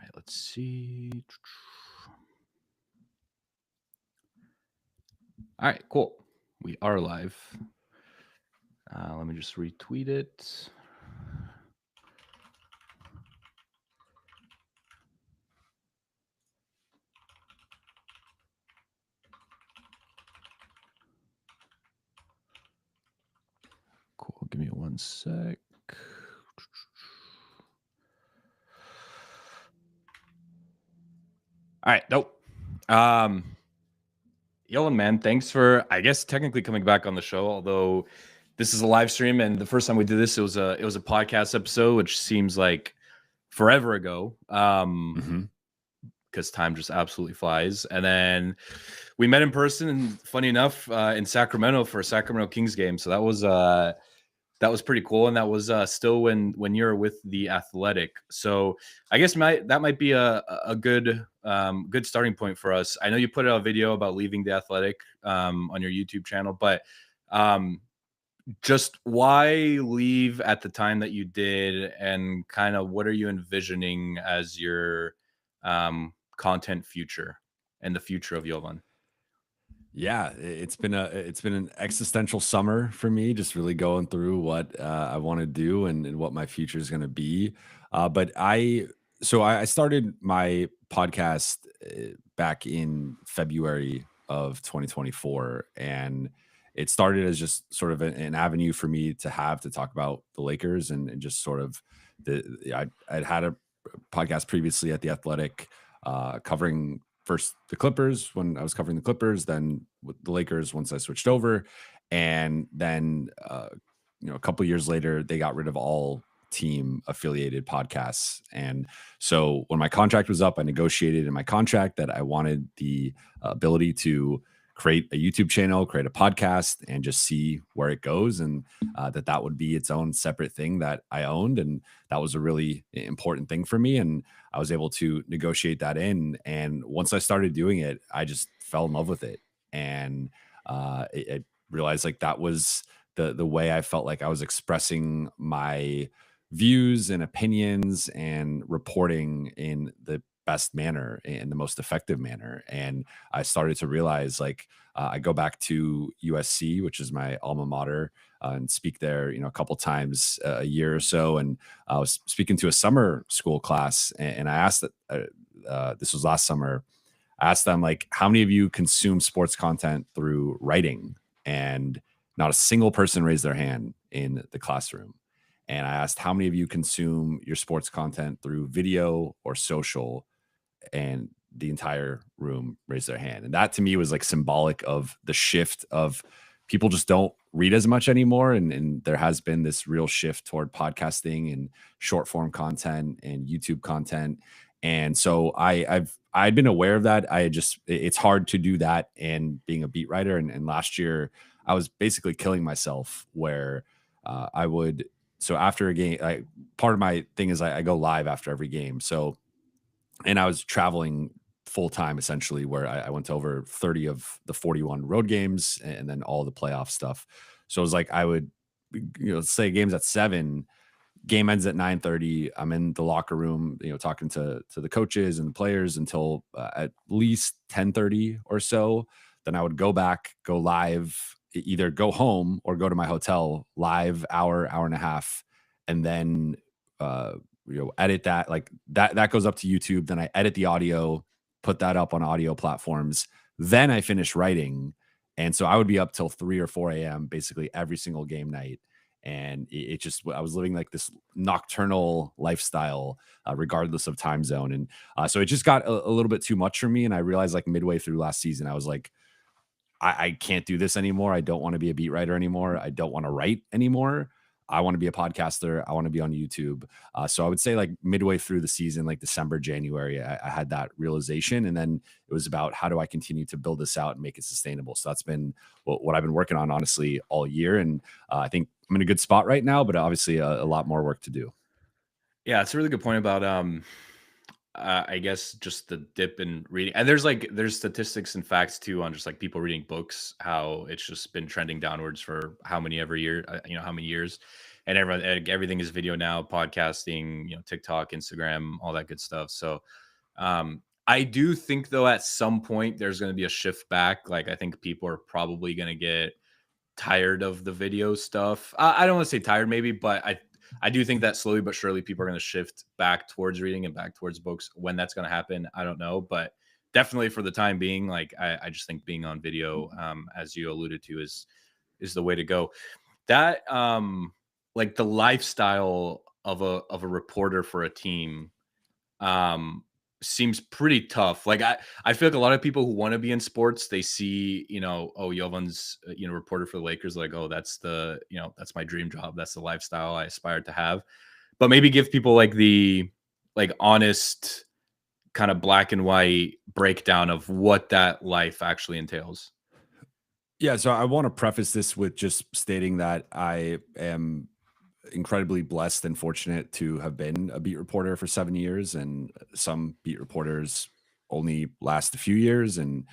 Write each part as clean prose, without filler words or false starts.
right, let's see. All right, cool. We are live. Let me just retweet it. Cool. Give me 1 sec. All right. Nope. Yolan, man, thanks for, I guess, technically coming back on the show. Although this is a live stream, and the first time we did this, it was a podcast episode, which seems like forever ago. Because time just absolutely flies. And then we met in person, and funny enough, in Sacramento for a Sacramento Kings game. So that was pretty cool, and that was still when you're with the Athletic. So I guess that might be a good good starting point for us. I know you put out a video about leaving the Athletic on your YouTube channel, but just why leave at the time that you did, and kind of what are you envisioning as your content future and the future of Jovan? Yeah, it's been an existential summer for me, just really going through what I want to do and what my future is going to be. But I started my podcast back in February of 2024, and it started as just sort of an avenue for me to talk about the Lakers and just sort of I'd had a podcast previously at the Athletic covering first the Clippers when I was covering the Clippers, then with the Lakers once I switched over, and then a couple years later they got rid of all team affiliated podcasts. And so when my contract was up, I negotiated in my contract that I wanted the ability to create a YouTube channel, create a podcast, and just see where it goes, and that would be its own separate thing that I owned. And that was a really important thing for me. And I was able to negotiate that in. And once I started doing it, I just fell in love with it. And I realized like that was the way I felt like I was expressing my views and opinions and reporting in the best manner, in the most effective manner. And I started to realize like I go back to USC, which is my alma mater, and speak there, a couple times a year or so. And I was speaking to a summer school class, and I asked that this was last summer. I asked them like, how many of you consume sports content through writing? And not a single person raised their hand in the classroom. And I asked, how many of you consume your sports content through video or social? And the entire room raised their hand. And that to me was like symbolic of the shift of people just don't read as much anymore. And there has been this real shift toward podcasting and short form content and YouTube content. And so I'd been aware of that. It's hard to do that and being a beat writer. And last year I was basically killing myself where so after a game, part of my thing is I go live after every game. So, and I was traveling full time essentially, where I went to over 30 of the 41 road games and then all the playoff stuff. So it was like I would, say games at 7, game ends at 9:30. I'm in the locker room, talking to the coaches and the players until at least 10:30 or so. Then I would go live, either go home or go to my hotel live hour and a half, and then edit that. Like that goes up to YouTube. Then I edit the audio, put that up on audio platforms. Then I finish writing, and so I would be up till 3 or 4 a.m. basically every single game night. And it just, I was living like this nocturnal lifestyle, regardless of time zone. And so it just got a little bit too much for me. And I realized like midway through last season, I was like, I can't do this anymore. I don't want to be a beat writer anymore. I don't want to write anymore. I want to be a podcaster. I want to be on YouTube. So I would say like midway through the season, like December, January, I had that realization. And then it was about how do I continue to build this out and make it sustainable. So that's been what I've been working on, honestly, all year. And I think I'm in a good spot right now, but obviously a lot more work to do. Yeah, it's a really good point about I guess just the dip in reading. And there's statistics and facts too on just like people reading books, how it's just been trending downwards for how many every year, how many years. and everything is video now, podcasting, TikTok, Instagram, all that good stuff. So I do think though at some point there's going to be a shift back. Like I think people are probably going to get tired of the video stuff. I don't want to say tired, maybe, but I do think that slowly but surely people are going to shift back towards reading and back towards books. When that's going to happen, I don't know, but definitely for the time being, like I just think being on video, as you alluded to, is the way to go. That like the lifestyle of a reporter for a team um seems pretty tough. Like I feel like a lot of people who want to be in sports, they see, oh, Jovan's reporter for the Lakers, like, oh, that's my dream job, that's the lifestyle I aspire to have. But maybe give people like the like honest kind of black and white breakdown of what that life actually entails. Yeah, so I want to preface this with just stating that I am incredibly blessed and fortunate to have been a beat reporter for 7 years, and some beat reporters only last a few years, and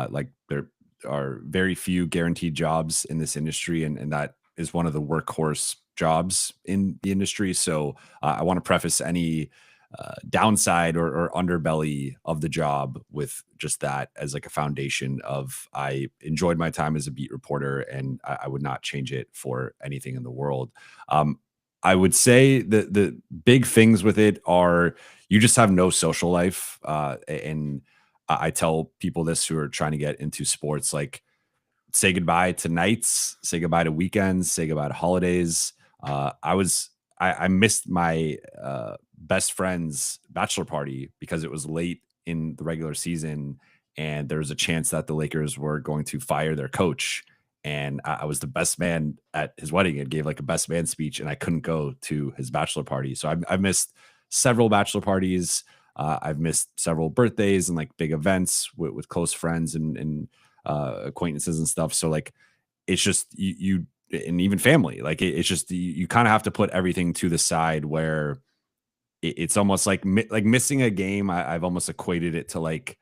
like there are very few guaranteed jobs in this industry, and that is one of the workhorse jobs in the industry. So I want to preface any downside or underbelly of the job with just that as like a foundation of I enjoyed my time as a beat reporter, and I would not change it for anything in the world. Um, I would say that the big things with it are you just have no social life. And I tell people this who are trying to get into sports, like say goodbye to nights, say goodbye to weekends, say goodbye to holidays. I missed my best friend's bachelor party because it was late in the regular season, and there was a chance that the Lakers were going to fire their coach. And I was the best man at his wedding and gave like a best man speech, and I couldn't go to his bachelor party. So I've missed several bachelor parties. I've missed several birthdays and like big events with close friends and acquaintances and stuff. So like it's just and even family. Like it's just you kind of have to put everything to the side where it's almost like like missing a game. I've almost equated it to like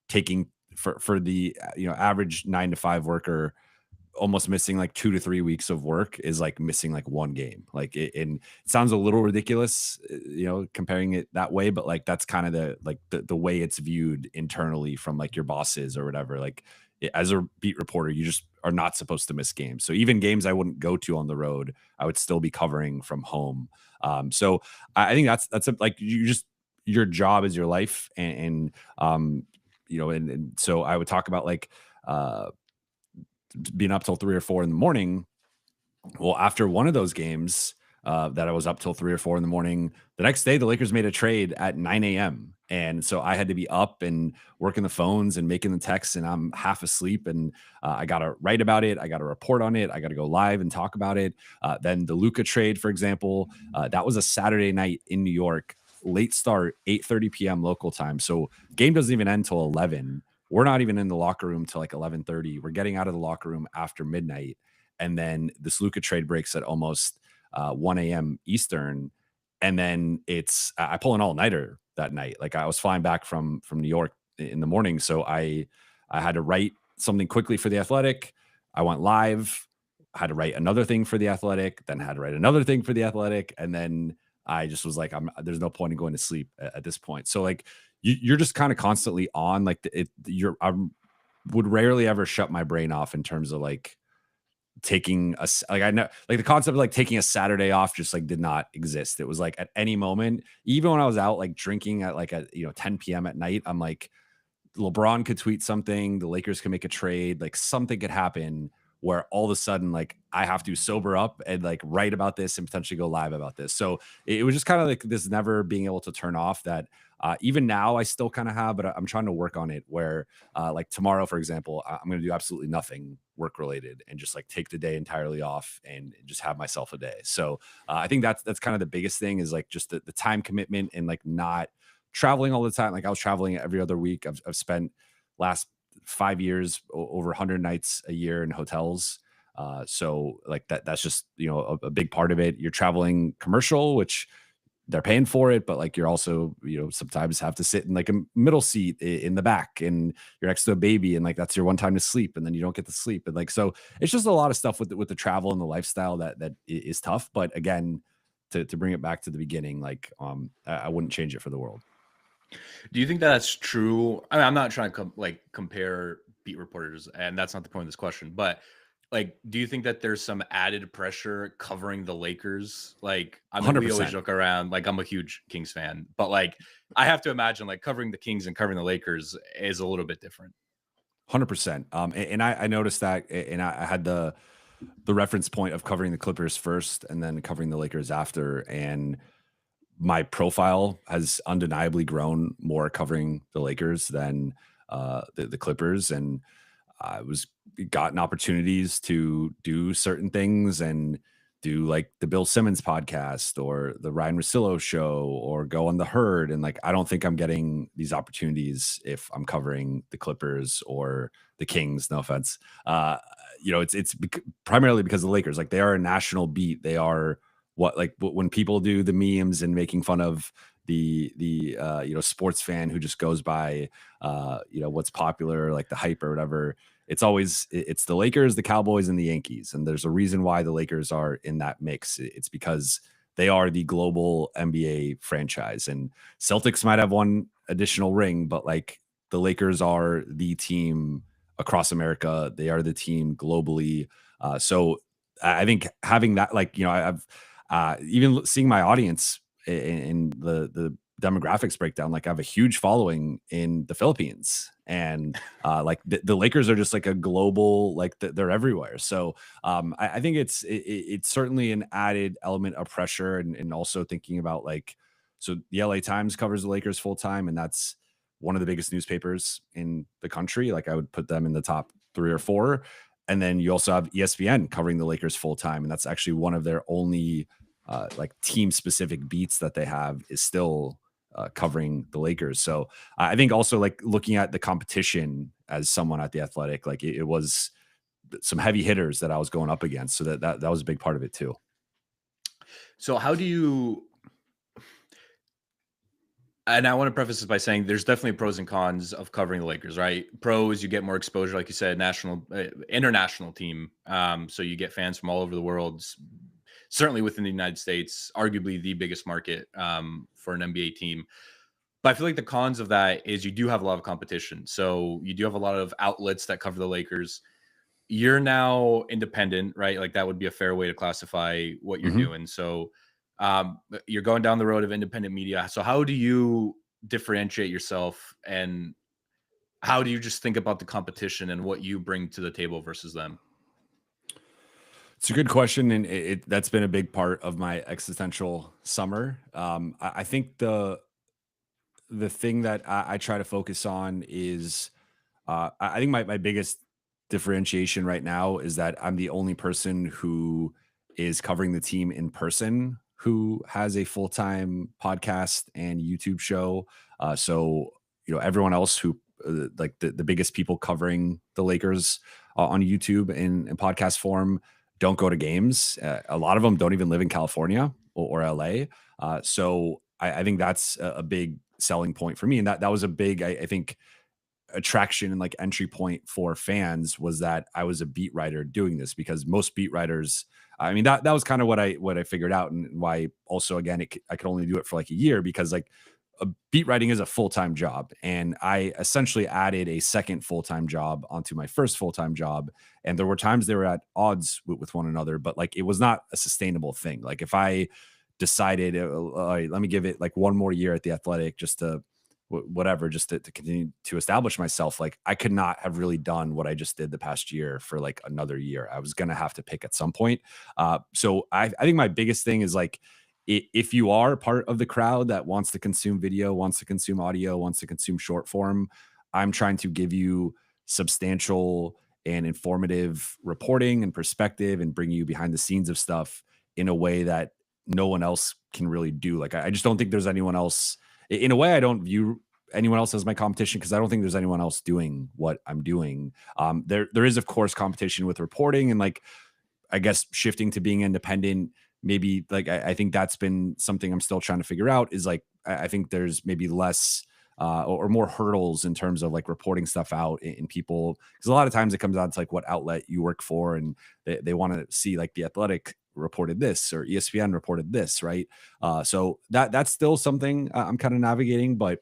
taking for the average 9 to 5 worker, almost missing like 2 to 3 weeks of work is like missing like one game. Like and it sounds a little ridiculous, comparing it that way, but like that's kind of the way it's viewed internally from like your bosses or whatever. Like as a beat reporter, you just are not supposed to miss games. So even games I wouldn't go to on the road, I would still be covering from home. So I think like you just your job is your life, and so I would talk about like being up till 3 or 4 in the morning. Well, after one of those games that I was up till 3 or 4 in the morning, the next day the Lakers made a trade at 9 a.m. And so I had to be up and working the phones and making the texts, and I'm half asleep. And I got to write about it. I got to report on it. I got to go live and talk about it. Then the Luca trade, for example, that was a Saturday night in New York, late start, 8:30 p.m. local time. So game doesn't even end till 11. We're not even in the locker room till like 11:30. We're getting out of the locker room after midnight. And then this Luca trade breaks at almost 1 a.m. Eastern. And then I pull an all-nighter that night. Like I was flying back from New York in the morning. So I had to write something quickly for The Athletic. I went live, had to write another thing for The Athletic, then had to write another thing for The Athletic. And then I just was like, there's no point in going to sleep at this point. So like you're just kind of constantly on, like I would rarely ever shut my brain off in terms of like taking like I know like the concept of like taking a Saturday off just like did not exist. It was like at any moment, even when I was out like drinking at like 10 p.m. at night, I'm like LeBron could tweet something, the Lakers could make a trade, like something could happen where all of a sudden like I have to sober up and like write about this and potentially go live about this. So it was just kind of like this never being able to turn off that even now I still kind of have, but I'm trying to work on it where like tomorrow, for example, I'm going to do absolutely nothing work related and just like take the day entirely off and just have myself a day. So I think that's kind of the biggest thing is like just the time commitment and like not traveling all the time. Like I was traveling every other week. I've spent last 5 years over 100 nights a year in hotels. So like that's just a big part of it. You're traveling commercial, which they're paying for it, but like you're also, sometimes have to sit in like a middle seat in the back, and you're next to a baby, and like that's your one time to sleep, and then you don't get to sleep. And like, so it's just a lot of stuff with with the travel and the lifestyle that is tough. But again, to bring it back to the beginning, like I wouldn't change it for the world. Do you think that's true? I mean, I'm not trying to compare beat reporters, and that's not the point of this question. But like, do you think that there's some added pressure covering the Lakers? Like, I mean, we always 100%. joke around. Like, I'm a huge Kings fan, but like, I have to imagine like covering the Kings and covering the Lakers is a little bit different. 100%. And I noticed that, and I had the reference point of covering the Clippers first and then covering the Lakers after. And my profile has undeniably grown more covering the Lakers than the Clippers. And I was gotten opportunities to do certain things and do like the Bill Simmons podcast or the Ryan Russillo show or go on the herd. And like, I don't think I'm getting these opportunities if I'm covering the Clippers or the Kings. No offense. Primarily because of the Lakers, like they are a national beat. They are when people do the memes and making fun of the sports fan who just goes by what's popular, like the hype or whatever. It's the Lakers, the Cowboys, and the Yankees. And there's a reason why the Lakers are in that mix. It's because they are the global NBA franchise. And Celtics might have one additional ring, but like the Lakers are the team across America. They are the team globally. So I think having that, I've even seeing my audience in the demographics breakdown, like I have a huge following in the Philippines, and like the Lakers are just like a global, like they're everywhere. So I think it's certainly an added element of pressure, and also thinking about like, so the LA Times covers the Lakers full time, and that's one of the biggest newspapers in the country. Like I would put them in the top 3 or 4. And then you also have ESPN covering the Lakers full time, and that's actually one of their only like team specific beats that they have is still covering the Lakers. So I think also like looking at the competition as someone at the Athletic, like it was some heavy hitters that I was going up against. So that was a big part of it too. So how do you? And I want to preface this by saying there's definitely pros and cons of covering the Lakers, right? Pros, you get more exposure, like you said, national, international team. So you get fans from all over the world, certainly within the United States, arguably the biggest market for an NBA team. But I feel like the cons of that is you do have a lot of competition. So you do have a lot of outlets that cover the Lakers. You're now independent, right? Like that would be a fair way to classify what you're Mhm. doing. So you're going down the road of independent media. So how do you differentiate yourself, and how do you just think about the competition and what you bring to the table versus them? It's a good question, and that's been a big part of my existential summer. I think the thing that I try to focus on is I think my biggest differentiation right now is that I'm the only person who is covering the team in person who has a full time podcast and YouTube show. So everyone else who like the biggest people covering the Lakers on YouTube in podcast form don't go to games. A lot of them don't even live in California or LA. So I think that's a big selling point for me, and that was a big I think attraction and like entry point for fans was that I was a beat writer doing this, because most beat writers, I mean, that was kind of what I figured out, and why also again I could only do it for like a year, because like beat writing is a full-time job, and I essentially added a second full-time job onto my first full-time job, and there were times they were at odds with one another, but like it was not a sustainable thing. Like if I decided, all right, let me give it like one more year at the Athletic just to whatever, just to continue to establish myself, like I could not have really done what I just did the past year for like another year. I was going to have to pick at some point. So I think my biggest thing is like, if you are part of the crowd that wants to consume video, wants to consume audio, wants to consume short form, I'm trying to give you substantial and informative reporting and perspective, and bring you behind the scenes of stuff in a way that no one else can really do. Like I just don't think there's anyone else. In a way, I don't view anyone else as my competition, because I don't think there's anyone else doing what I'm doing. There is of course competition with reporting, and like I guess shifting to being independent maybe like I think that's been something I'm still trying to figure out is like I think there's maybe less or more hurdles in terms of like reporting stuff out in people because a lot of times it comes down to like what outlet you work for and they want to see like the Athletic reported this or ESPN reported this, right? So that's still something I'm kind of navigating, but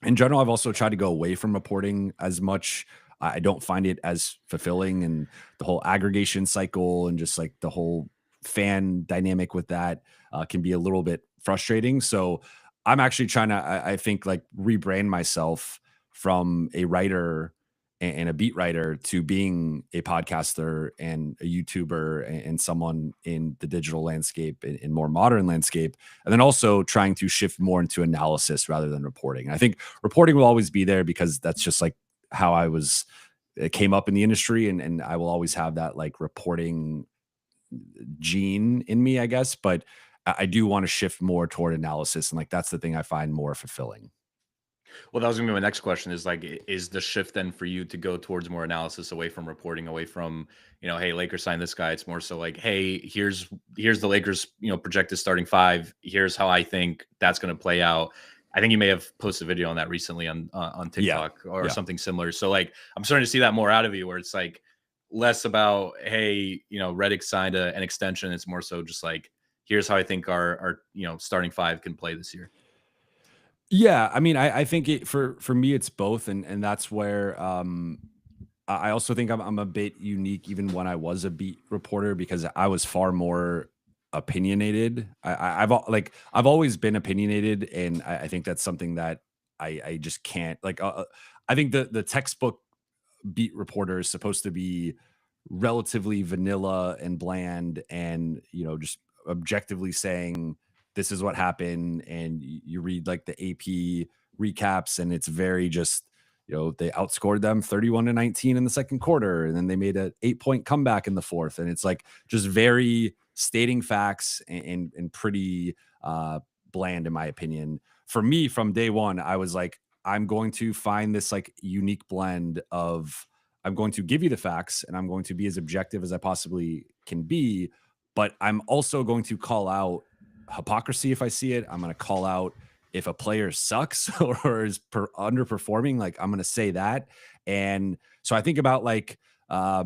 in general, I've also tried to go away from reporting as much. I don't find it as fulfilling, and the whole aggregation cycle and just like the whole fan dynamic with that can be a little bit frustrating. So I'm actually trying to, I think, like rebrand myself from a writer and a beat writer to being a podcaster and a YouTuber and someone in the digital landscape in more modern landscape. And then also trying to shift more into analysis rather than reporting. I think reporting will always be there because that's just like how it came up in the industry. And I will always have that like reporting gene in me, I guess. But I do want to shift more toward analysis. And like, that's the thing I find more fulfilling. Well, that was gonna be my next question is like, is the shift then for you to go towards more analysis away from reporting, away from, hey, Lakers signed this guy. It's more so like, hey, here's the Lakers, projected starting five. Here's how I think that's gonna play out. I think you may have posted a video on that recently on Yeah. TikTok or Yeah. something similar. So like, I'm starting to see that more out of you, where it's like less about, hey, Reddick signed an extension. It's more so just like, here's how I think our starting five can play this year. Yeah, I mean, I think it for me it's both, and that's where I also think I'm a bit unique even when I was a beat reporter because I was far more opinionated. I've always been opinionated, and I think that's something that I just can't like. I think the textbook beat reporter is supposed to be relatively vanilla and bland and just objectively saying this is what happened and you read like the AP recaps and it's very just they outscored them 31-19 in the second quarter and then they made a 8-point comeback in the fourth and it's like just very stating facts and pretty bland in my opinion. For me from day one I was like I'm going to find this like unique blend of I'm going to give you the facts and I'm going to be as objective as I possibly can be, but I'm also going to call out hypocrisy if I see it. I'm going to call out if a player sucks or is underperforming, like I'm going to say that. And so I think about like what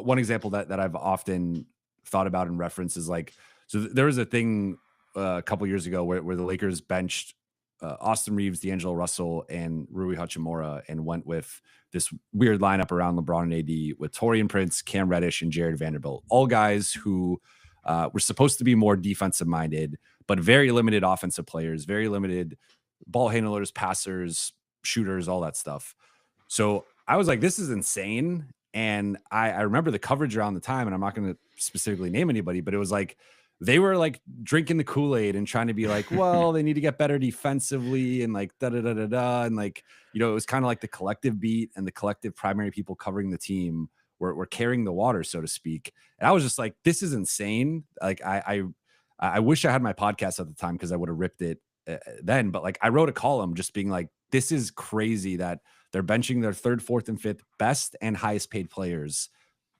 one example that I've often thought about in reference is like there was a thing a couple years ago where the Lakers benched Austin Reeves, D'Angelo Russell, and Rui Hachimura, and went with this weird lineup around LeBron and AD with Torian Prince, Cam Reddish, and Jared Vanderbilt. All guys who were supposed to be more defensive minded, but very limited offensive players, very limited ball handlers, passers, shooters, all that stuff. So I was like, this is insane. And I remember the coverage around the time, and I'm not going to specifically name anybody, but it was like they were like drinking the Kool-Aid and trying to be like, well, they need to get better defensively and like da da da da da. And like, it was kind of like the collective beat and the collective primary people covering the team were carrying the water, so to speak. And I was just like, this is insane. Like I wish I had my podcast at the time because I would have ripped it then. But like I wrote a column just being like, this is crazy that they're benching their third, fourth, and fifth best and highest paid players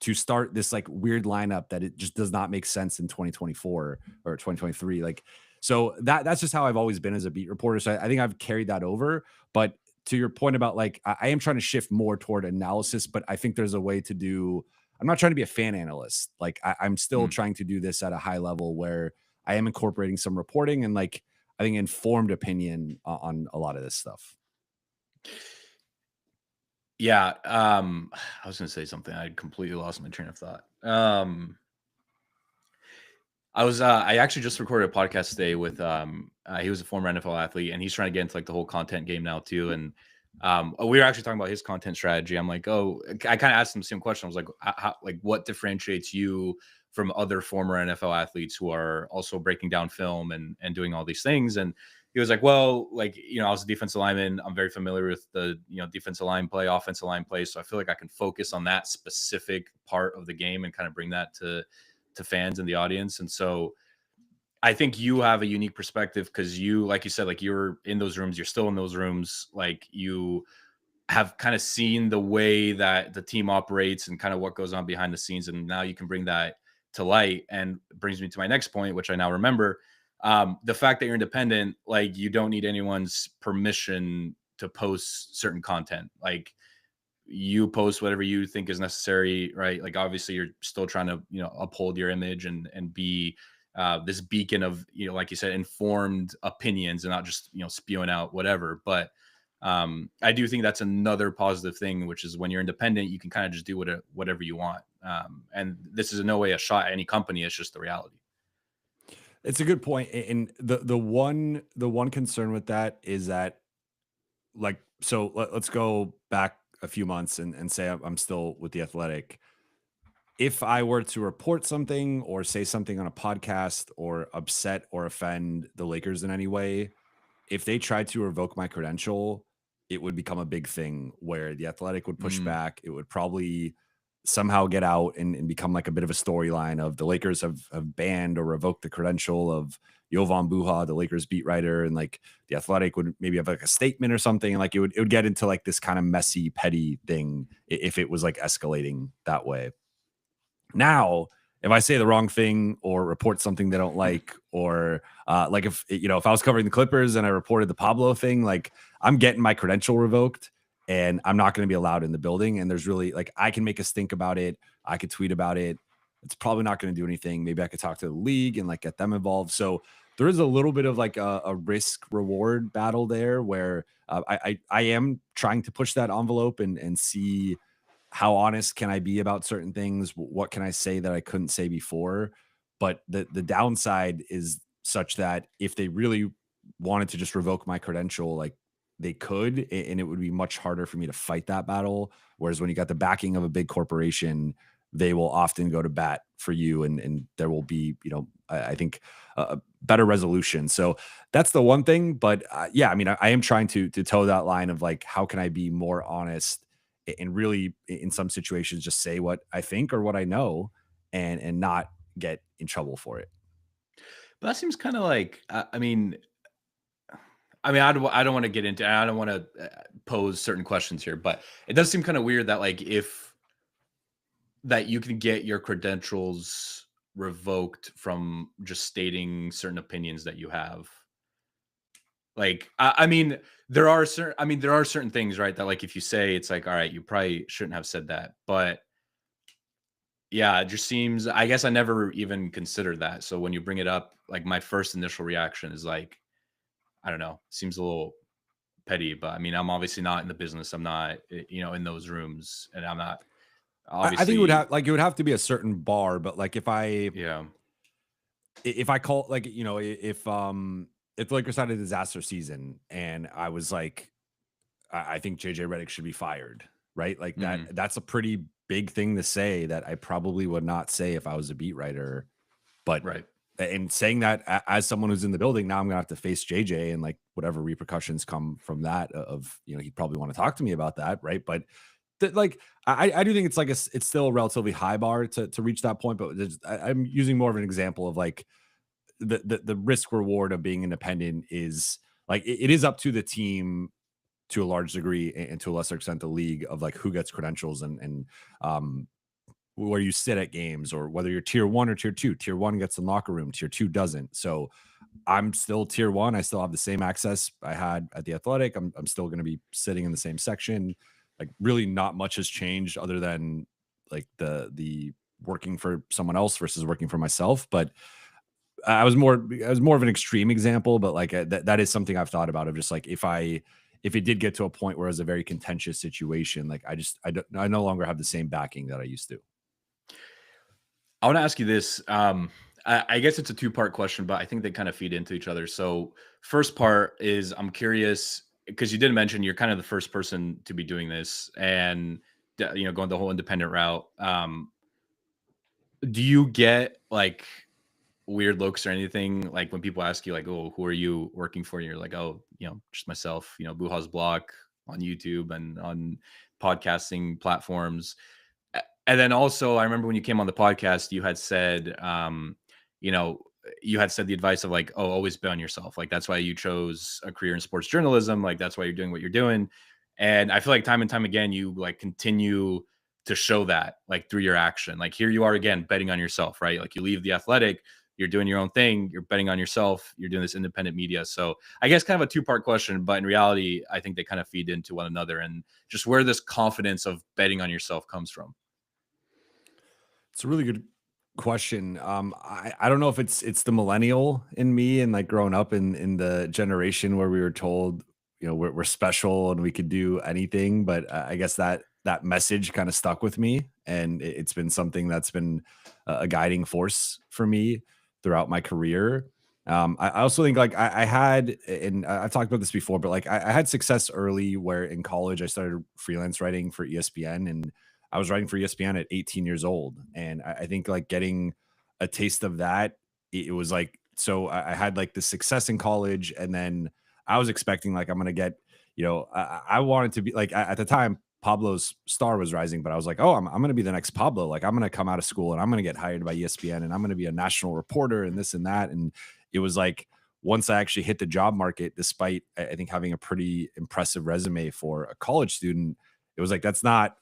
to start this like weird lineup that it just does not make sense in 2024 or 2023. Like, so that's just how I've always been as a beat reporter. So I think I've carried that over. But to your point about like, I am trying to shift more toward analysis, but I think there's a way to do, I'm not trying to be a fan analyst. Like I'm still trying to do this at a high level where I am incorporating some reporting and like, I think informed opinion on a lot of this stuff. Yeah, I was gonna say something. I completely lost my train of thought. I actually just recorded a podcast today with he was a former NFL athlete and he's trying to get into like the whole content game now too. And we were actually talking about his content strategy. I'm like, oh, I kind of asked him the same question. I was like, like what differentiates you from other former NFL athletes who are also breaking down film and doing all these things? And he was like, well, like, I was a defensive lineman. I'm very familiar with the, defensive line play, offensive line play. So I feel like I can focus on that specific part of the game and kind of bring that to fans and the audience. And so I think you have a unique perspective because you, like you said, like you're in those rooms, you're still in those rooms, like you have kind of seen the way that the team operates and kind of what goes on behind the scenes. And now you can bring that to light, and brings me to my next point, which I now remember. The fact that you're independent, like you don't need anyone's permission to post certain content. Like you post whatever you think is necessary, right? Like obviously you're still trying to, uphold your image and be this beacon of, like you said, informed opinions and not just, spewing out whatever. But I do think that's another positive thing, which is when you're independent, you can kind of just do whatever you want. And this is in no way a shot at any company. It's just the reality. It's a good point. And the one concern with that is that, like, so let's go back a few months and say I'm still with the Athletic. If I were to report something or say something on a podcast or upset or offend the Lakers in any way, if they tried to revoke my credential, it would become a big thing where the Athletic would push Mm, back. It would probably somehow get out and become like a bit of a storyline of the Lakers have banned or revoked the credential of Jovan Buha, the Lakers beat writer, and like the Athletic would maybe have like a statement or something. Like it would get into like this kind of messy, petty thing if it was like escalating that way. Now, if I say the wrong thing or report something they don't like, or like if I was covering the Clippers and I reported the Pablo thing, like I'm getting my credential revoked and I'm not going to be allowed in the building. And there's really like I can make a stink about it, I could tweet about it. It's probably not going to do anything. Maybe I could talk to the league and like get them involved. So there is a little bit of like a risk reward battle there where I am trying to push that envelope and see how honest can I be about certain things? What can I say that I couldn't say before? But the downside is such that if they really wanted to just revoke my credential, like they could, and it would be much harder for me to fight that battle. Whereas when you got the backing of a big corporation, they will often go to bat for you, and there will be, I think a better resolution. So that's the one thing. But yeah, I mean, I am trying to toe that line of like, how can I be more honest and really in some situations just say what I think or what I know and not get in trouble for it. but that seems kind of like, I mean, I don't want to get into, I don't want to pose certain questions here, but it does seem kind of weird that like if that you can get your credentials revoked from just stating certain opinions that you have. Like, I mean, there are certain things, right? That like if you say, it's like, all right, you probably shouldn't have said that, but yeah, it just seems. I guess I never even considered that. So when you bring it up, like my first initial reaction is like, I don't know, seems a little petty, but I mean, I'm obviously not in the business. I'm not, in those rooms, and I'm not I think obviously. it would have to be a certain bar, but like Yeah. if I call like if the Lakers had a disaster season and I was like I think JJ Redick should be fired, right? Like Hmm. that's a pretty big thing to say that I probably would not say if I was a beat writer. But Right. and saying that as someone who's in the building, now I'm gonna have to face JJ and like whatever repercussions come from that of, he'd probably want to talk to me about that, right? But like I do think it's like it's still a relatively high bar to reach that point. But I'm using more of an example of like the risk reward of being independent is like it is up to the team to a large degree and to a lesser extent the league of like who gets credentials and um where you sit at games or whether you're tier one or tier two. Tier one gets in locker room, tier two doesn't. So I'm still tier one. I still have the same access I had at the Athletic. I'm still going to be sitting in the same section. Like really not much has changed other than like the working for someone else versus working for myself. But I was more of an extreme example, but like that is something I've thought about of just like if it did get to a point where it was a very contentious situation, like I no longer have the same backing that I used to. I want to ask you this. I guess it's a two-part question, but I think they kind of feed into each other. So, first part is I'm curious because you did mention you're kind of the first person to be doing this, and going the whole independent route. Do you get like weird looks or anything like when people ask you like, "Oh, who are you working for?" And you're like, "Oh, just myself." Buha's Block on YouTube and on podcasting platforms. And then also, I remember when you came on the podcast, you had said, you know, you had said the advice of like, oh, always bet on yourself. Like that's why you chose a career in sports journalism. Like that's why you're doing what you're doing. And I feel like time and time again, you like continue to show that, like, through your action. Like, here you are again betting on yourself, right? Like, you leave the athletic, you're doing your own thing, you're betting on yourself, you're doing this independent media. So I guess kind of a two-part question, but in reality, I think they kind of feed into one another, and just where this confidence of betting on yourself comes from. It's a really good question. I don't know if it's the millennial in me and like growing up in the generation where we were told, we're special and we could do anything. But I guess that message kind of stuck with me, and it's been something that's been a guiding force for me throughout my career. I also think like I had, and I've talked about this before, but like I had success early where in college I started freelance writing for ESPN, and I was writing for ESPN at 18 years old. And I think like getting a taste of that, it was like, so I had like the success in college. And then I was expecting like, I'm going to get, I wanted to be like, at the time, Pablo's star was rising, but I was like, oh, I'm going to be the next Pablo. Like I'm going to come out of school and I'm going to get hired by ESPN and I'm going to be a national reporter and this and that. And it was like, once I actually hit the job market, despite I think having a pretty impressive resume for a college student, it was like, that's not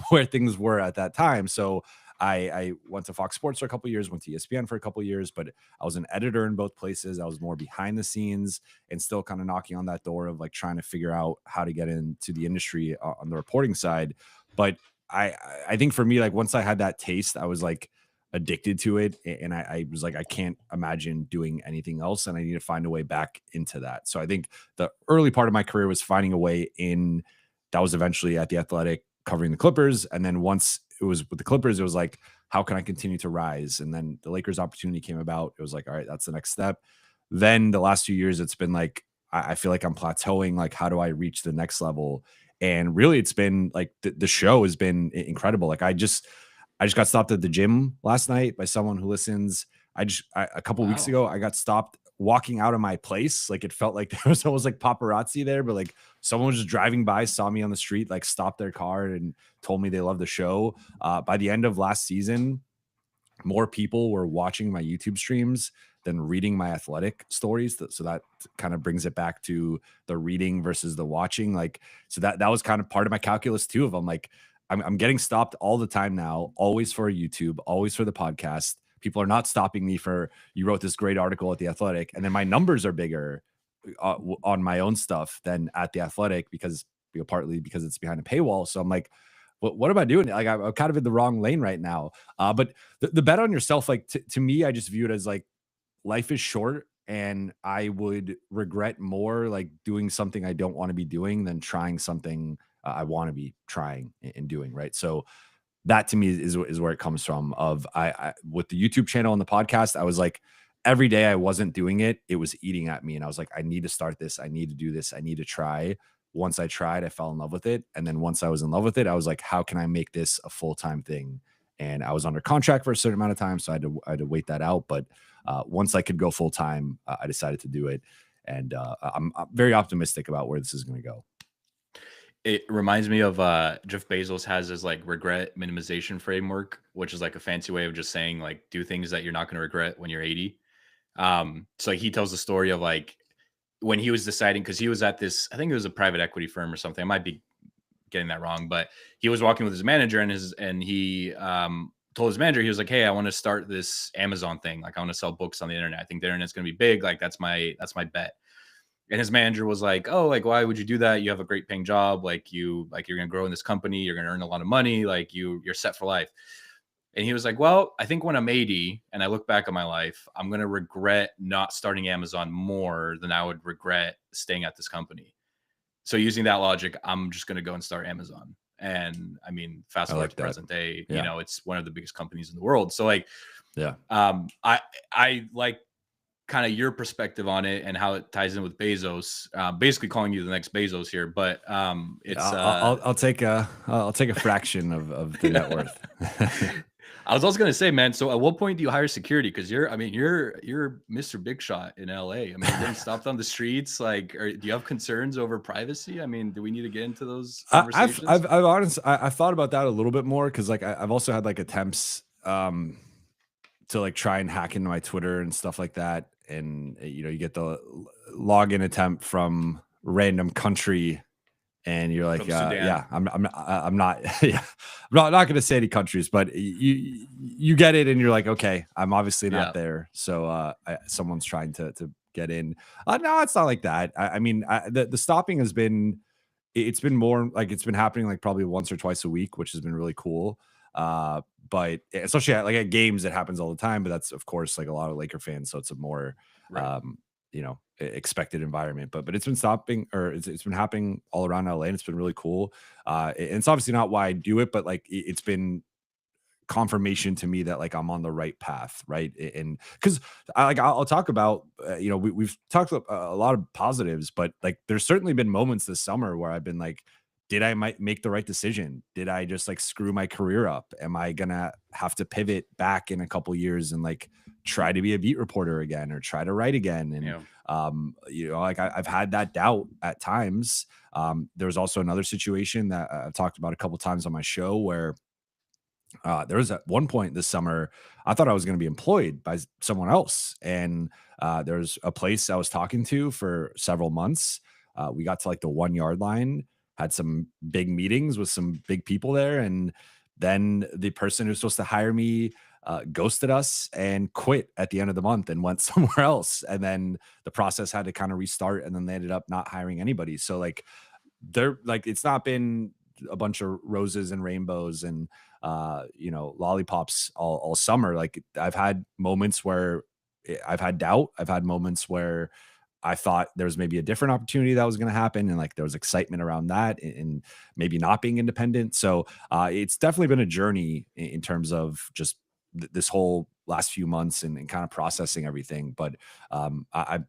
where things were at that time. So I went to Fox Sports for a couple of years, went to ESPN for a couple of years, but I was an editor in both places. I was more behind the scenes and still kind of knocking on that door of like trying to figure out how to get into the industry on the reporting side. But I think for me, like once I had that taste, I was like addicted to it. And I was like, I can't imagine doing anything else. And I need to find a way back into that. So I think the early part of my career was finding a way in. That was eventually at the Athletic covering the Clippers. And then once it was with the Clippers, it was like, how can I continue to rise? And then the Lakers opportunity came about. It was like, all right, that's the next step. Then the last few years, it's been like, I feel like I'm plateauing. Like, how do I reach the next level? And really, it's been like the show has been incredible. Like, I just got stopped at the gym last night by someone who listens. A couple weeks Wow. ago, I got stopped walking out of my place. Like it felt like there was almost like paparazzi there, but like someone was just driving by, saw me on the street, like stopped their car and told me they love the show. By the end of last season, more people were watching my YouTube streams than reading my athletic stories. So that kind of brings it back to the reading versus the watching. Like, so that was kind of part of my calculus too. Of I'm like, I'm getting stopped all the time now, always for YouTube, always for the podcast. People are not stopping me for, you wrote this great article at the Athletic, and then my numbers are bigger on my own stuff than at the Athletic because, partly because it's behind a paywall. So I'm like, what am I doing? Like I'm kind of in the wrong lane right now. But the bet on yourself, like to me, I just view it as like life is short, and I would regret more like doing something I don't want to be doing than trying something I want to be trying and doing. Right. So that to me is where it comes from. Of I with the YouTube channel and the podcast, I was like, every day I wasn't doing it, it was eating at me, and I was like, I need to start this, I need to do this, I need to try. Once I tried, I fell in love with it, and then once I was in love with it, I was like, how can I make this a full-time thing? And I was under contract for a certain amount of time, so I had to wait that out. But once I could go full time, I decided to do it, and I'm very optimistic about where this is going to go. It reminds me of Jeff Bezos has his like regret minimization framework, which is like a fancy way of just saying like do things that you're not going to regret when you're 80. So like, he tells the story of like when he was deciding, because he was at this, I think it was a private equity firm or something. I might be getting that wrong, but he was walking with his manager, and he told his manager, he was like, hey, I want to start this Amazon thing. Like I want to sell books on the internet. I think the internet's going to be big. Like that's my bet. And his manager was like, oh, like, why would you do that? You have a great paying job. Like you're going to grow in this company. You're going to earn a lot of money. Like you're set for life. And he was like, well, I think when I'm 80 and I look back on my life, I'm going to regret not starting Amazon more than I would regret staying at this company. So using that logic, I'm just going to go and start Amazon. And I mean, fast I forward like to that. present day, Yeah. it's one of the biggest companies in the world. So like, Yeah. I like kind of your perspective on it and how it ties in with Bezos. Basically calling you the next Bezos here, but it's I'll take a fraction of the net worth. I was also gonna say, man. So, at what point do you hire security? Because you're Mr. Big Shot in LA. I mean, you're getting stopped on the streets. Like, do you have concerns over privacy? I mean, do we need to get into those conversations? I've thought about that a little bit more because like I've also had like attempts to like try and hack into my Twitter and stuff like that, and you get the login attempt from random country and you're like, From Sudan. yeah, I'm not, yeah, I'm not going to say any countries, but you get it, and you're like, okay, I'm obviously not Yeah. there, so someone's trying to get in. No, it's not like that. I mean, the stopping has been, it's been more like it's been happening like probably once or twice a week, which has been really cool. Uh, but especially at games, it happens all the time. But that's of course like a lot of Laker fans, so it's a more Right. um, expected environment. But it's been stopping, or it's been happening all around LA, and it's been really cool. And it's obviously not why I do it, but like it's been confirmation to me that like I'm on the right path, right? And because I'll talk about we've talked a lot of positives, but like there's certainly been moments this summer where I've been like, did I might make the right decision? Did I just like screw my career up? Am I gonna have to pivot back in a couple years and like try to be a beat reporter again or try to write again? And Yeah. like I've had that doubt at times. There was also another situation that I've talked about a couple times on my show where there was at one point this summer, I thought I was going to be employed by someone else. And there's a place I was talking to for several months. We got to like the 1 yard line, had some big meetings with some big people there. And then the person who's supposed to hire me ghosted us and quit at the end of the month and went somewhere else. And then the process had to kind of restart. And then they ended up not hiring anybody. So, like, they're like, it's not been a bunch of roses and rainbows and lollipops all summer. Like, I've had moments where I've had doubt. I've had moments where I thought there was maybe a different opportunity that was going to happen, and like there was excitement around that, and maybe not being independent. So it's definitely been a journey in terms of just this whole last few months and kind of processing everything. But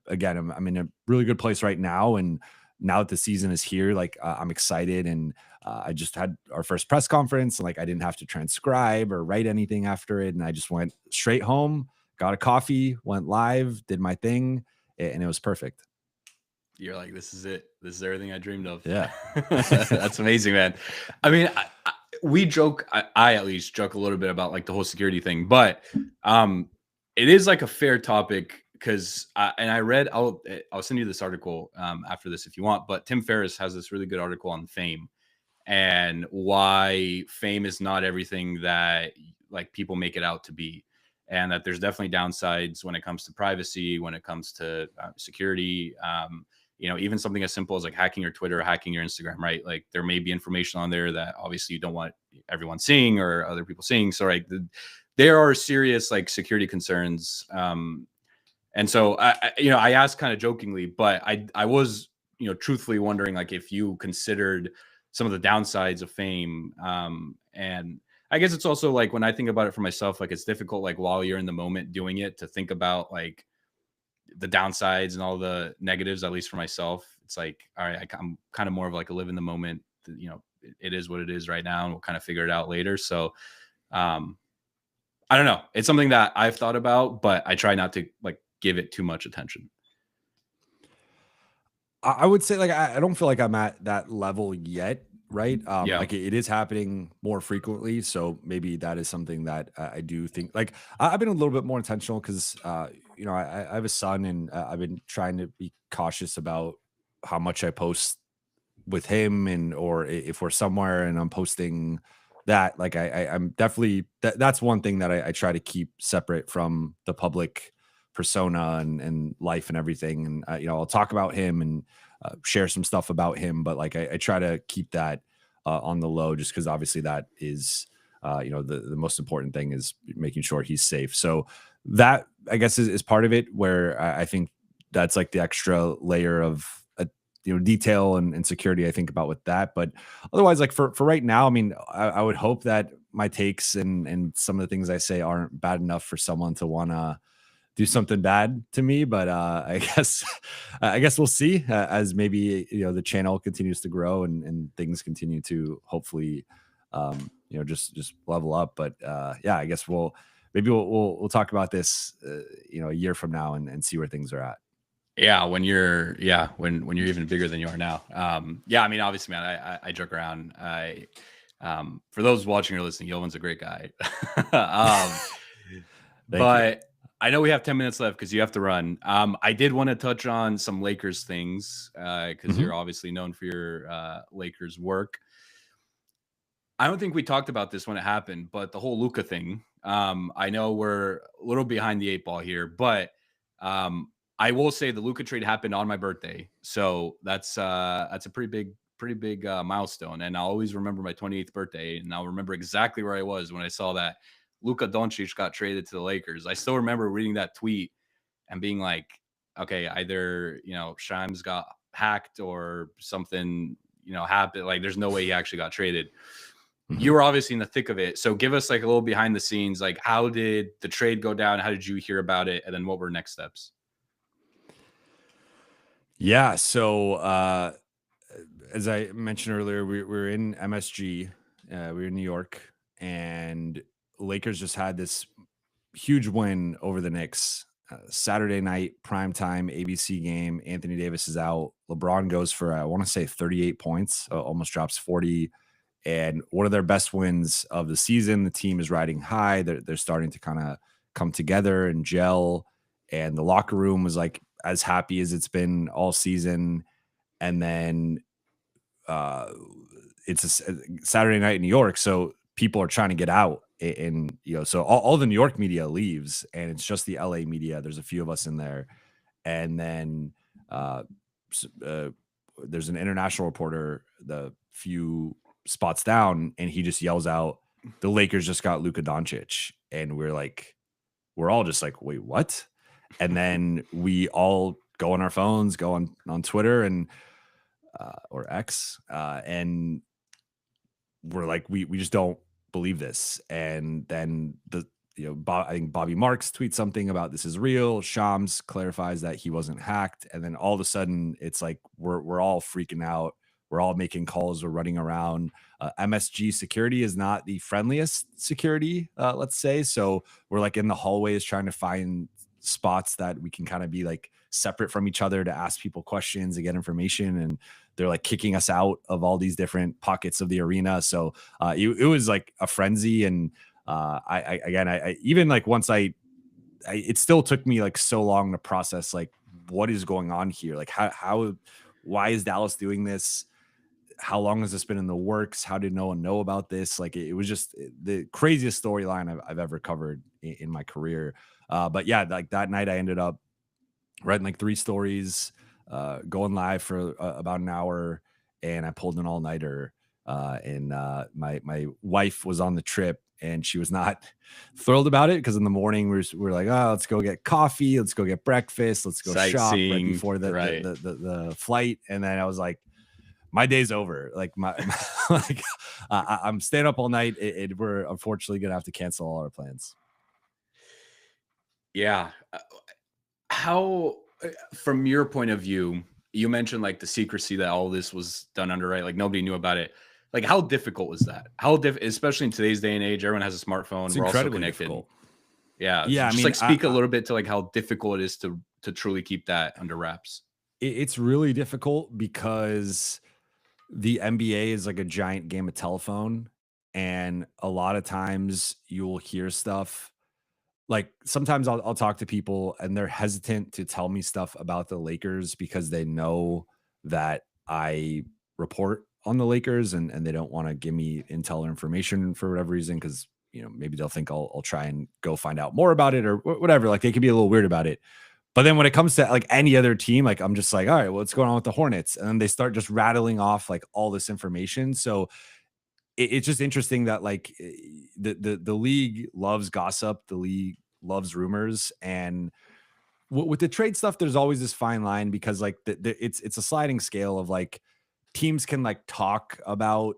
again, I'm in a really good place right now, and now that the season is here, like I'm excited. And I just had our first press conference, and like I didn't have to transcribe or write anything after it, and I just went straight home, got a coffee, went live, did my thing, and it was perfect. You're like, this is it. This is everything I dreamed of. Yeah. That's amazing, man. I mean, we joke. I at least joke a little bit about like the whole security thing, but it is like a fair topic because and I read. I'll send you this article after this if you want. But Tim Ferriss has this really good article on fame and why fame is not everything that like people make it out to be, and that there's definitely downsides when it comes to privacy, when it comes to security. Even something as simple as like hacking your Twitter or hacking your Instagram, right? Like there may be information on there that obviously you don't want everyone seeing or other people seeing. So like there are serious like security concerns. And so I asked kind of jokingly, but I was, truthfully wondering like if you considered some of the downsides of fame. And I guess it's also like when I think about it for myself, like it's difficult, like while you're in the moment doing it, to think about like the downsides and all the negatives. At least for myself, it's like, all right, I'm kind of more of like a live in the moment. It is what it is right now, and we'll kind of figure it out later. So, I don't know. It's something that I've thought about, but I try not to like give it too much attention. I would say like I don't feel like I'm at that level yet, right? Yeah. Like it is happening more frequently, so maybe that is something that I do think. Like I've been a little bit more intentional because I have a son, and I've been trying to be cautious about how much I post with him, and or if we're somewhere and I'm posting that, like I'm definitely that's one thing that I try to keep separate from the public persona and life and everything. And I'll talk about him and share some stuff about him, but like I try to keep that on the low, just because obviously that is the most important thing is making sure he's safe. So that, I guess, is part of it, where I think that's like the extra layer of detail and security I think about with that. But otherwise, like for right now, I mean, I would hope that my takes and some of the things I say aren't bad enough for someone to want to do something bad to me. But I guess we'll see, as maybe the channel continues to grow and things continue to hopefully just level up. But yeah, I guess we'll talk about this a year from now and see where things are at. Yeah, when you're when you're even bigger than you are now. Yeah, I mean, obviously, man, I joke around. For those watching or listening, Jovan's a great guy. Thank you. But I know we have 10 minutes left because you have to run. I did want to touch on some Lakers things because Mhm. you're obviously known for your Lakers work. I don't think we talked about this when it happened, but the whole Luca thing. I know we're a little behind the eight ball here, but I will say the Luca trade happened on my birthday, so that's a pretty big milestone. And I'll always remember my 28th birthday, and I'll remember exactly where I was when I saw that Luka Doncic got traded to the Lakers. I still remember reading that tweet and being like, okay, either Shimes got hacked or something happened. Like, there's no way he actually got traded. You Mhm. were obviously in the thick of it. So give us like a little behind the scenes. Like, how did the trade go down? How did you hear about it? And then what were next steps? Yeah, so, as I mentioned earlier, we're in MSG, we were in New York, and Lakers just had this huge win over the Knicks. Saturday night, prime time, ABC game. Anthony Davis is out. LeBron goes for, I want to say 38 points, almost drops 40. And one of their best wins of the season. The team is riding high. They're starting to kind of come together and gel. And the locker room was like as happy as it's been all season. And then uh, it's a Saturday night in New York, so people are trying to get out, and so all the New York media leaves, and it's just the LA media. There's a few of us in there, and then uh, uh, there's an international reporter the few spots down, and he just yells out, "The Lakers just got Luka Doncic," and we're all just like, "Wait, what?" And then we all go on our phones, go on Twitter, and or X, and we're like, we just don't believe this. And then I think Bobby Marks tweets something about this is real. Shams clarifies that he wasn't hacked, and then all of a sudden, it's like we're all freaking out. We're all making calls. We're running around. MSG security is not the friendliest security, let's say. So we're like in the hallways trying to find spots that we can kind of be like separate from each other to ask people questions and get information. And they're like kicking us out of all these different pockets of the arena. So it was like a frenzy. And I even like once it still took me like so long to process like what is going on here. Like why is Dallas doing this? How long has this been in the works? How did no one know about this? Like it was just the craziest storyline I've ever covered in my career. But yeah, like that night I ended up writing like 3 stories, going live for about an hour, and I pulled an all-nighter. My wife was on the trip, and she was not thrilled about it because in the morning we're like, oh, let's go get coffee, let's go get breakfast, let's go shop right Sightseeing, before right? the flight, and then I was like, my day's over. Like like I'm staying up all night. We're unfortunately gonna have to cancel all our plans. Yeah. How, from your point of view, you mentioned like the secrecy that all this was done under, right? Like nobody knew about it. Like, how difficult was that? Especially in today's day and age, everyone has a smartphone. It's We're also incredibly connected. difficult. Yeah. Yeah, I Just mean, like speak a little bit to like how difficult it is to truly keep that under wraps. it's really difficult because the NBA is like a giant game of telephone, and a lot of times you'll hear stuff. Like sometimes I'll talk to people and they're hesitant to tell me stuff about the Lakers because they know that I report on the Lakers, and they don't want to give me intel or information for whatever reason because maybe they'll think I'll try and go find out more about it or whatever. Like they could be a little weird about it. But then when it comes to like any other team, like I'm just like, all right, well, what's going on with the Hornets? And then they start just rattling off like all this information. So it's just interesting that like the league loves gossip, the league loves rumors, and with the trade stuff, there's always this fine line because like it's a sliding scale of like teams can like talk about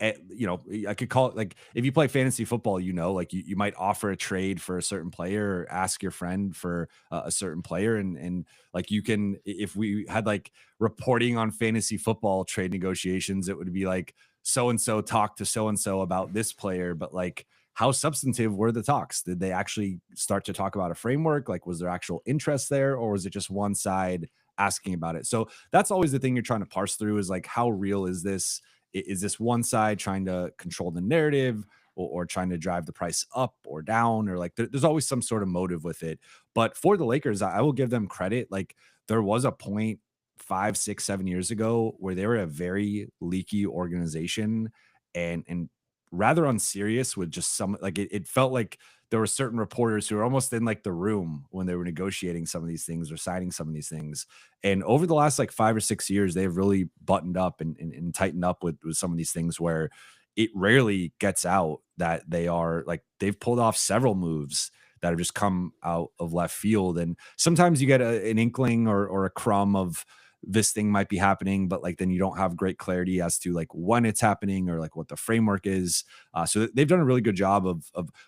I could call it like if you play fantasy football, like you might offer a trade for a certain player or ask your friend for a certain player. And like you can, if we had like reporting on fantasy football trade negotiations, it would be like so and so talked to so and so about this player. But like, how substantive were the talks? Did they actually start to talk about a framework? Like, was there actual interest there, or was it just one side asking about it? So that's always the thing you're trying to parse through is like, how real is this? Is this one side trying to control the narrative, or trying to drive the price up or down, or like there's always some sort of motive with it. But for the Lakers, I will give them credit. Like there was a point 5, 6, 7 years ago where they were a very leaky organization and rather unserious with just some like it felt like there were certain reporters who were almost in like the room when they were negotiating some of these things or signing some of these things. And over the last like 5 or 6 years, they've really buttoned up and tightened up with some of these things where it rarely gets out that they are like they've pulled off several moves that have just come out of left field. And sometimes you get an inkling or a crumb of this thing might be happening, but like then you don't have great clarity as to like when it's happening or like what the framework is. So they've done a really good job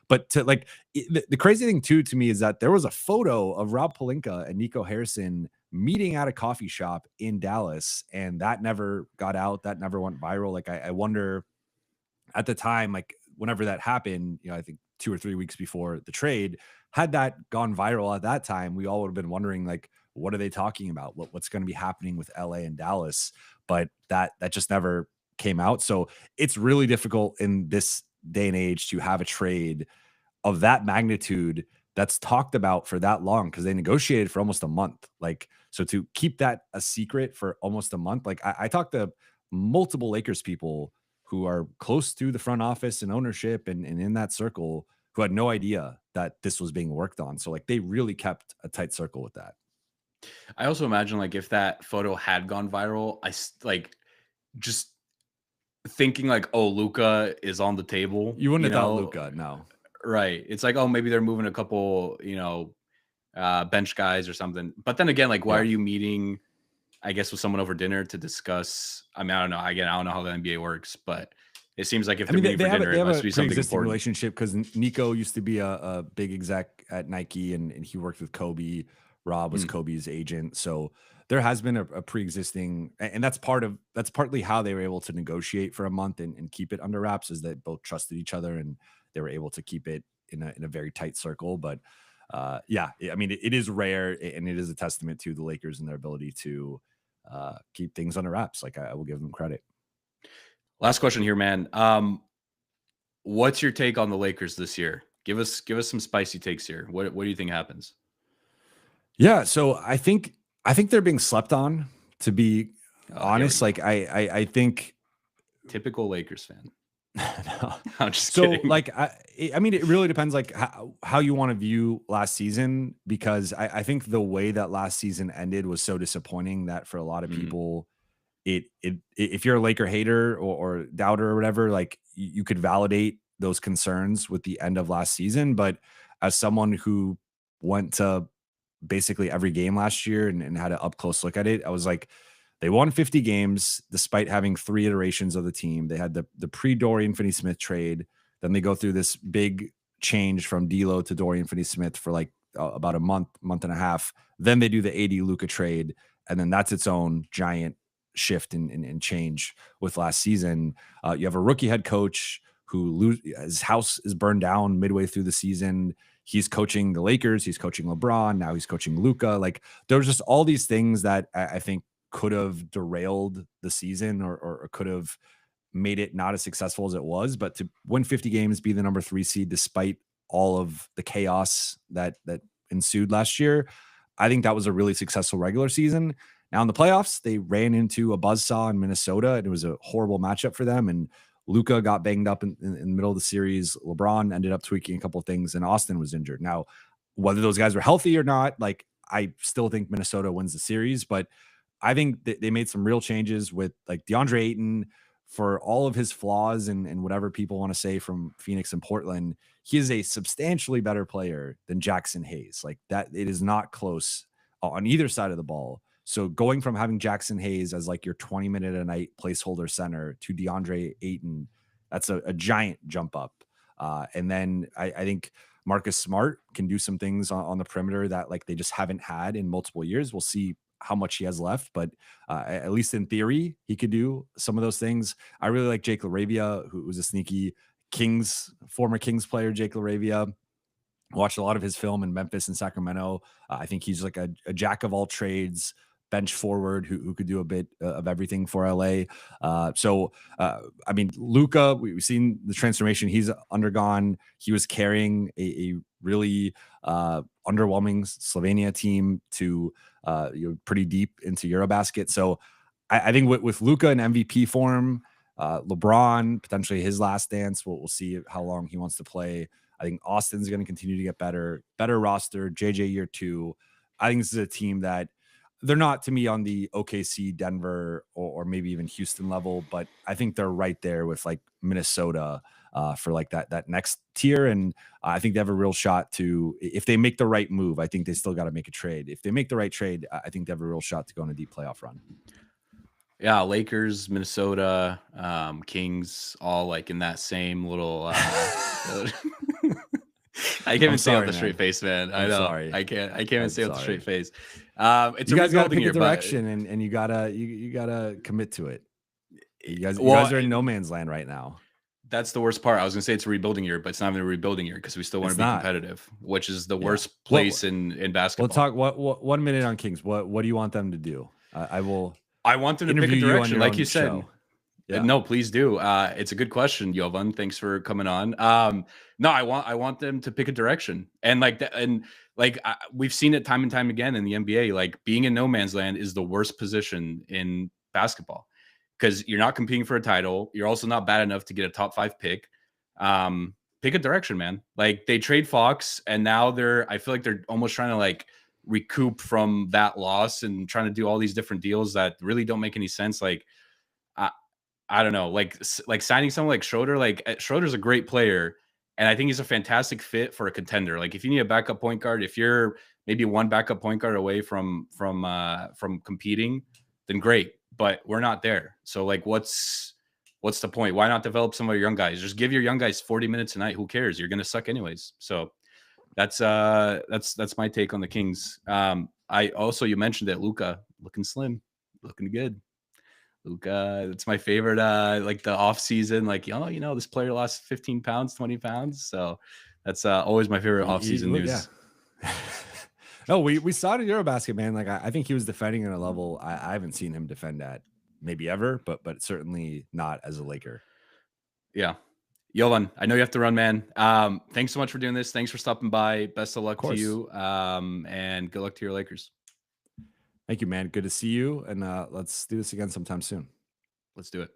but to like the crazy thing too to me is that there was a photo of Rob Pelinka and Nico Harrison meeting at a coffee shop in Dallas, and that never got out. That never went viral. Like I wonder at the time, like whenever that happened, I think 2 or 3 weeks before the trade, had that gone viral at that time, we all would have been wondering like, what are they talking about? What's going to be happening with LA and Dallas? But that just never came out. So it's really difficult in this day and age to have a trade of that magnitude that's talked about for that long because they negotiated for almost a month. Like, so to keep that a secret for almost a month, like I talked to multiple Lakers people who are close to the front office and ownership and in that circle who had no idea that this was being worked on. So like they really kept a tight circle with that. I also imagine like if that photo had gone viral, like just thinking like, oh, Luca is on the table, You wouldn't have thought Luca, no. right? It's like, oh, maybe they're moving a couple, bench guys or something. But then again, like, why Yeah. are you meeting, I guess, with someone over dinner to discuss? I mean, I don't know. Again, I don't know how the NBA works, but it seems like if I they're mean, meeting for dinner, they it have must a be something pre-existing important. relationship because Nico used to be a big exec at Nike and he worked with Kobe. Rob was Hmm. Kobe's agent. So there has been a pre-existing, and that's partly how they were able to negotiate for a month and keep it under wraps is that both trusted each other and they were able to keep it in a very tight circle. But yeah, I mean, it is rare and it is a testament to the Lakers and their ability to keep things under wraps. Like I will give them credit. Last question here, man. What's your take on the Lakers this year? Give us some spicy takes here. What do you think happens? Yeah, so I think they're being slept on, to be Oh, here we honest. go. Like I think Typical Lakers fan. no. I'm just So kidding. like I mean it really depends like how you want to view last season because I think the way that last season ended was so disappointing that for a lot of Mhm. people if you're a Laker hater or doubter or whatever, like you could validate those concerns with the end of last season. But as someone who went to basically every game last year and had an up close look at it, I was like, they won 50 games despite having 3 iterations of the team. They had the pre Dorian Finney Smith trade. Then they go through this big change from D'Lo to Dorian Finney Smith for like about a month and a half. Then they do the AD Luca trade, and then that's its own giant shift and change with last season. You have a rookie head coach his house is burned down midway through the season. He's coaching the Lakers. He's coaching LeBron. Now he's coaching Luca. Like there was just all these things that I think could have derailed the season or could have made it not as successful as it was. But to win 50 games, be the number 3 seed, despite all of the chaos that ensued last year, I think that was a really successful regular season. Now in the playoffs, they ran into a buzzsaw in Minnesota, and it was a horrible matchup for them. And Luca got banged up in the middle of the series. LeBron ended up tweaking a couple of things, and Austin was injured. Now, whether those guys were healthy or not, like I still think Minnesota wins the series, but I think they made some real changes with like DeAndre Ayton for all of his flaws and whatever people want to say from Phoenix and Portland. He is a substantially better player than Jackson Hayes. Like that, it is not close on either side of the ball. So going from having Jackson Hayes as like your 20-minute a night placeholder center to DeAndre Ayton, that's a giant jump up. And then I think Marcus Smart can do some things on the perimeter that like they just haven't had in multiple years. We'll see how much he has left, but at least in theory, he could do some of those things. I really like Jake LaRavia, who was a sneaky former Kings player. Jake LaRavia, watched a lot of his film in Memphis and Sacramento. I think he's like a jack of all trades, bench forward who could do a bit of everything for LA. I mean, Luca, we've seen the transformation he's undergone. He was carrying a really underwhelming Slovenia team to pretty deep into Eurobasket. So I think with Luca in MVP form, LeBron potentially his last dance. We'll see how long he wants to play. I think Austin's going to continue to get better roster. JJ year 2. I think this is a team that they're not to me on the OKC, Denver, or maybe even Houston level, but I think they're right there with like Minnesota for like that next tier. And I think they have a real shot to, if they make the right move, I think they still got to make a trade. If they make the right trade, I think they have a real shot to go on a deep playoff run. Yeah, Lakers, Minnesota, Kings, all like in that same little. I can't even say it with a straight face, man. I know. Sorry. I can't even say it with a straight face. It's you a guys got to rebuilding pick a year, direction, and you gotta commit to it. You guys are in no man's land right now. That's the worst part. I was gonna say it's a rebuilding year, but it's not even a rebuilding year because we still want to be competitive, which is the worst place in basketball. We'll talk 1 minute on Kings. What do you want them to do? I want them to pick a direction, like you said. Yeah. No, please do. It's a good question, Jovan. Thanks for coming on. No, I want them to pick a direction, and we've seen it time and time again in the NBA. Like being in no man's land is the worst position in basketball because you're not competing for a title. You're also not bad enough to get a top 5 pick. Pick a direction, man. Like they trade Fox, and now I feel like they're almost trying to like recoup from that loss and trying to do all these different deals that really don't make any sense. Like I don't know, like signing someone like Schroeder. Like Schroeder's a great player, and I think he's a fantastic fit for a contender. Like if you need a backup point guard, if you're maybe one backup point guard away from competing, then great. But we're not there. So like, what's the point? Why not develop some of your young guys? Just give your young guys 40 minutes a night. Who cares? You're gonna suck anyways. So that's my take on the Kings. I also, you mentioned that Luka looking slim, looking good. Luka, it's my favorite. Like the off season, like this player lost 15 pounds, 20 pounds. So that's always my favorite off season news. Yeah. No, we saw it in Eurobasket, man. Like I think he was defending at a level I haven't seen him defend at maybe ever, but certainly not as a Laker. Yeah. Jovan, I know you have to run, man. Thanks so much for doing this. Thanks for stopping by. Best of luck to you. And good luck to your Lakers. Thank you, man. Good to see you. And let's do this again sometime soon. Let's do it.